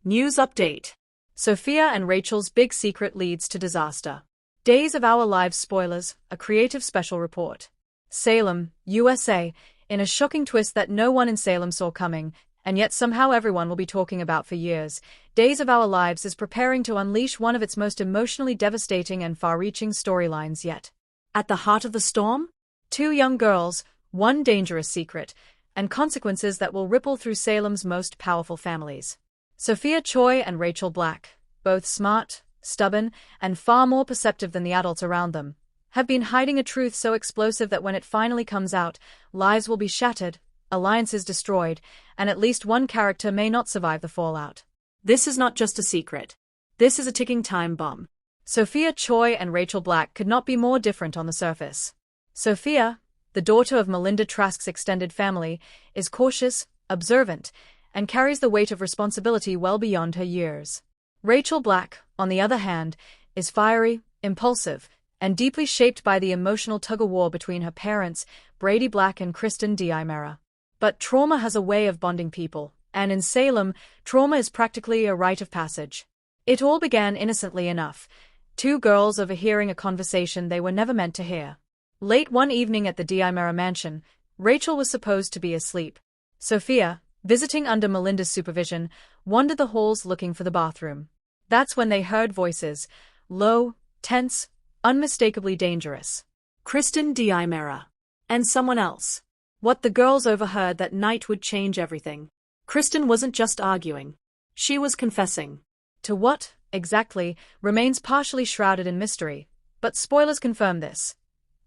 News update. Sophia and Rachel's big secret leads to disaster. Days of Our Lives spoilers, a creative special report. Salem, USA, in a shocking twist that no one in Salem saw coming, and yet somehow everyone will be talking about for years, Days of Our Lives is preparing to unleash one of its most emotionally devastating and far-reaching storylines yet. At the heart of the storm? Two young girls, one dangerous secret, and consequences that will ripple through Salem's most powerful families. Sophia Choi and Rachel Black, both smart, stubborn, and far more perceptive than the adults around them, have been hiding a truth so explosive that when it finally comes out, lives will be shattered, alliances destroyed, and at least one character may not survive the fallout. This is not just a secret. This is a ticking time bomb. Sophia Choi and Rachel Black could not be more different on the surface. Sophia, the daughter of Melinda Trask's extended family, is cautious, observant, and carries the weight of responsibility well beyond her years. Rachel Black, on the other hand, is fiery, impulsive, and deeply shaped by the emotional tug-of-war between her parents, Brady Black and Kristen DiMera. But trauma has a way of bonding people, and in Salem, trauma is practically a rite of passage. It all began innocently enough, two girls overhearing a conversation they were never meant to hear. Late one evening at the DiMera mansion, Rachel was supposed to be asleep. Sophia, visiting under Melinda's supervision, wandered the halls looking for the bathroom. That's when they heard voices, low, tense, unmistakably dangerous. Kristen DiMera. And someone else. What the girls overheard that night would change everything. Kristen wasn't just arguing. She was confessing. To what, exactly, remains partially shrouded in mystery, but spoilers confirm this.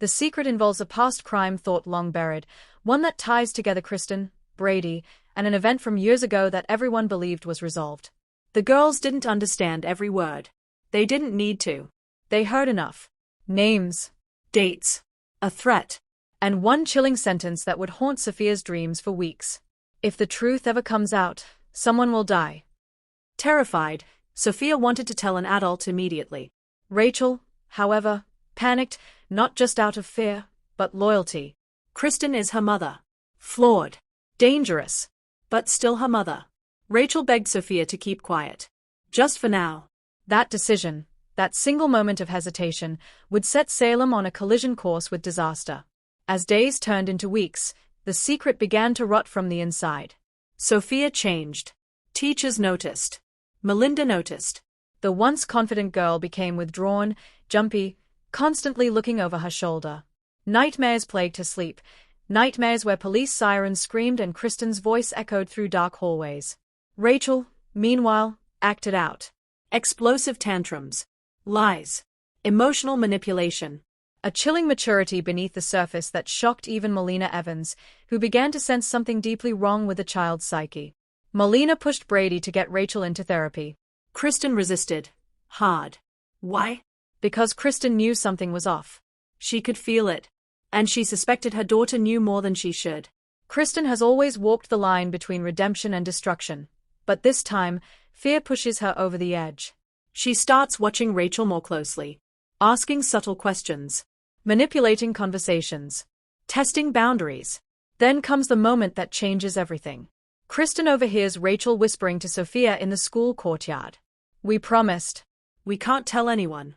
The secret involves a past crime thought long buried, one that ties together Kristen, Brady, and an event from years ago that everyone believed was resolved. The girls didn't understand every word. They didn't need to. They heard enough. Names, dates, a threat, and one chilling sentence that would haunt Sophia's dreams for weeks. If the truth ever comes out, someone will die. Terrified, Sophia wanted to tell an adult immediately. Rachel, however, panicked, not just out of fear, but loyalty. Kristen is her mother. Flawed. Dangerous. But still her mother. Rachel begged Sophia to keep quiet. Just for now. That decision, that single moment of hesitation, would set Salem on a collision course with disaster. As days turned into weeks, the secret began to rot from the inside. Sophia changed. Teachers noticed. Melinda noticed. The once confident girl became withdrawn, jumpy, constantly looking over her shoulder. Nightmares plagued her sleep, nightmares where police sirens screamed and Kristen's voice echoed through dark hallways. Rachel, meanwhile, acted out. Explosive tantrums. Lies. Emotional manipulation. A chilling maturity beneath the surface that shocked even Melina Evans, who began to sense something deeply wrong with the child's psyche. Melina pushed Brady to get Rachel into therapy. Kristen resisted. Hard. Why? Because Kristen knew something was off. She could feel it. And she suspected her daughter knew more than she should. Kristen has always walked the line between redemption and destruction. But this time, fear pushes her over the edge. She starts watching Rachel more closely. Asking subtle questions. Manipulating conversations. Testing boundaries. Then comes the moment that changes everything. Kristen overhears Rachel whispering to Sophia in the school courtyard. We promised. We can't tell anyone.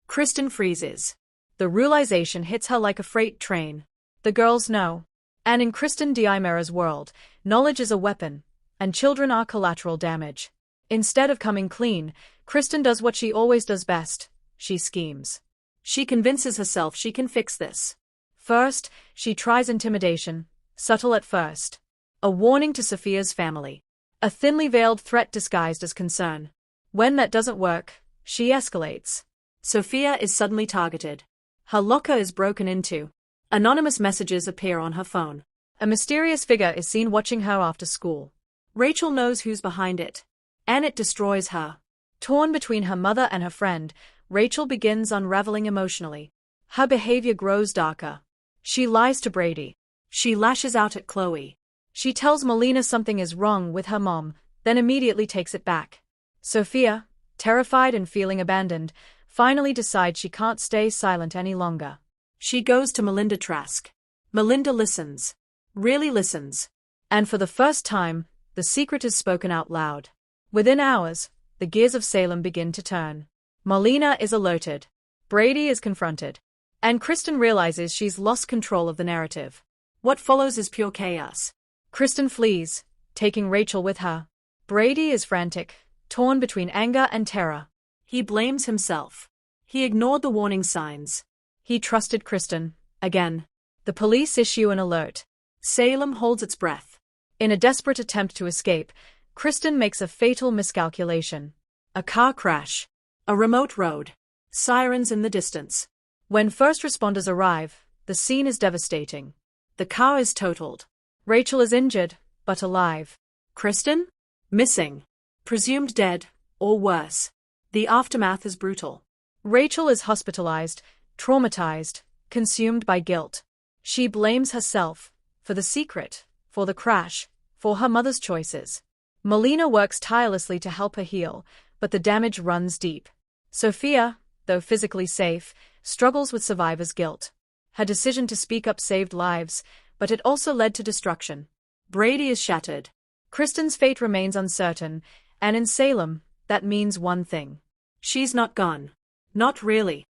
Kristen freezes. The realization hits her like a freight train. The girls know. And in Kristen DiMera's world, knowledge is a weapon, and children are collateral damage. Instead of coming clean, Kristen does what she always does best. She schemes. She convinces herself she can fix this. First, she tries intimidation, subtle at first. A warning to Sophia's family. A thinly veiled threat disguised as concern. When that doesn't work, she escalates. Sophia is suddenly targeted. Her locker is broken into. Anonymous messages appear on her phone. A mysterious figure is seen watching her after school. Rachel knows who's behind it. And it destroys her. Torn between her mother and her friend, Rachel begins unraveling emotionally. Her behavior grows darker. She lies to Brady. She lashes out at Chloe. She tells Melina something is wrong with her mom, then immediately takes it back. Sophia, terrified and feeling abandoned, finally decides she can't stay silent any longer. She goes to Melinda Trask. Melinda listens. Really listens. And for the first time, the secret is spoken out loud. Within hours, the gears of Salem begin to turn. Marlena is alerted. Brady is confronted. And Kristen realizes she's lost control of the narrative. What follows is pure chaos. Kristen flees, taking Rachel with her. Brady is frantic, torn between anger and terror. He blames himself. He ignored the warning signs. He trusted Kristen, again. The police issue an alert. Salem holds its breath. In a desperate attempt to escape, Kristen makes a fatal miscalculation. A car crash. A remote road. Sirens in the distance. When first responders arrive, the scene is devastating. The car is totaled. Rachel is injured, but alive. Kristen? Missing. Presumed dead, or worse. The aftermath is brutal. Rachel is hospitalized, traumatized, consumed by guilt. She blames herself, for the secret, for the crash, for her mother's choices. Marlena works tirelessly to help her heal, but the damage runs deep. Sophia, though physically safe, struggles with survivor's guilt. Her decision to speak up saved lives, but it also led to destruction. Brady is shattered. Kristen's fate remains uncertain, and in Salem, that means one thing. She's not gone. Not really.